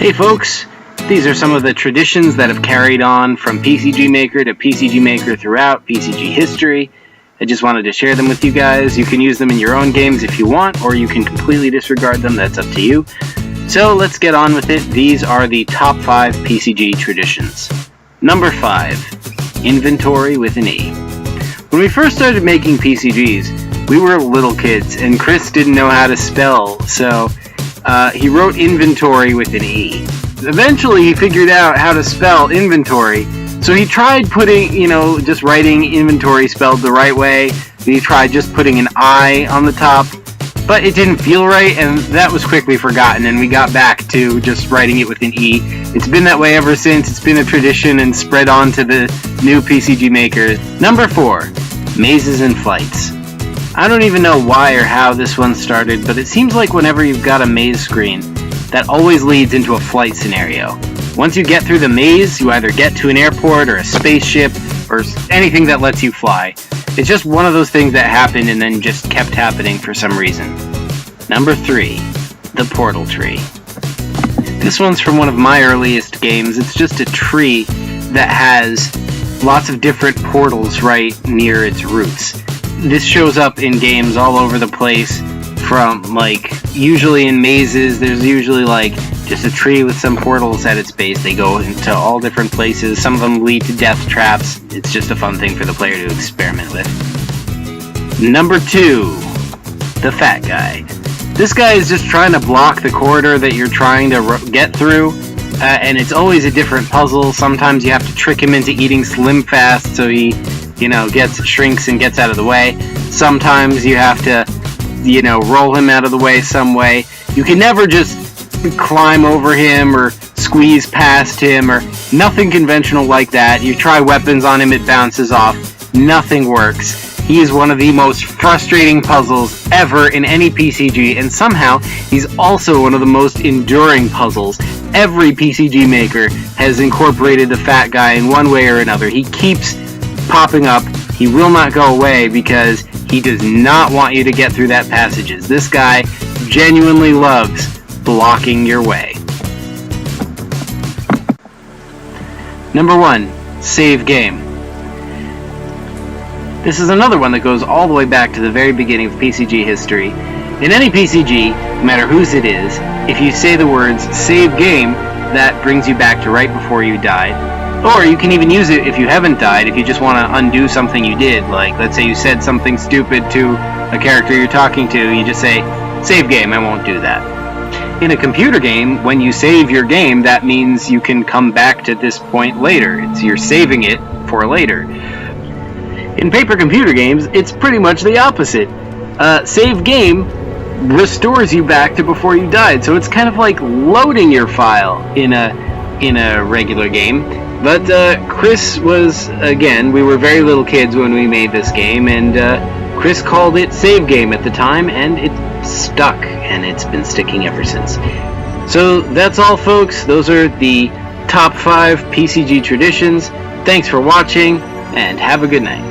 Hey folks, these are some of the traditions that have carried on from PCG Maker to PCG Maker throughout PCG history. I just wanted to share them with you guys. You can use them in your own games if you want, or you can completely disregard them, that's up to you. So let's get on with it. These are the top 5 PCG traditions. Number 5, inventory with an E. When we first started making PCGs, we were little kids, and Chris didn't know how to spell, so he wrote inventory with an E. Eventually, he figured out how to spell inventory, so he tried putting, just writing inventory spelled the right way. He tried just putting an I on the top, but it didn't feel right, and that was quickly forgotten, and we got back to just writing it with an E. It's been that way ever since. It's been a tradition and spread on to the new PCG makers. Number 4, mazes and flights. I don't even know why or how this one started, but it seems like whenever you've got a maze screen, that always leads into a flight scenario. Once you get through the maze, you either get to an airport or a spaceship or anything that lets you fly. It's just one of those things that happened and then just kept happening for some reason. Number 3, the portal tree. This one's from one of my earliest games. It's just a tree that has lots of different portals right near its roots. This shows up in games all over the place, from usually in mazes, there's usually just a tree with some portals at its base. They go into all different places. Some of them lead to death traps. It's just a fun thing for the player to experiment with. Number 2, the fat guy. This guy is just trying to block the corridor that you're trying to get through, and it's always a different puzzle. Sometimes you have to trick him into eating Slim Fast so he, shrinks and gets out of the way. Sometimes you have to, roll him out of the way some way. You can never just climb over him or squeeze past him or nothing conventional like that. You try weapons on him, it bounces off. Nothing works. He is one of the most frustrating puzzles ever in any PCG, and somehow he's also one of the most enduring puzzles. Every PCG maker has incorporated the fat guy in one way or another. He keeps popping up. He will not go away because he does not want you to get through that passages. This guy genuinely loves blocking your way. Number 1, save game. This is another one that goes all the way back to the very beginning of PCG history. In any PCG, no matter whose it is, if you say the words save game, that brings you back to right before you died. Or you can even use it if you haven't died, if you just want to undo something you did. Let's say you said something stupid to a character you're talking to, you just say, save game, I won't do that. In a computer game, when you save your game, that means you can come back to this point later. You're saving it for later. In paper computer games, it's pretty much the opposite. Save game restores you back to before you died, so it's kind of like loading your file in a regular game. But Chris was, again, we were very little kids when we made this game, and Chris called it save game at the time, and it stuck, and it's been sticking ever since. So that's all, folks. Those are the top 5 PCG traditions. Thanks for watching, and have a good night.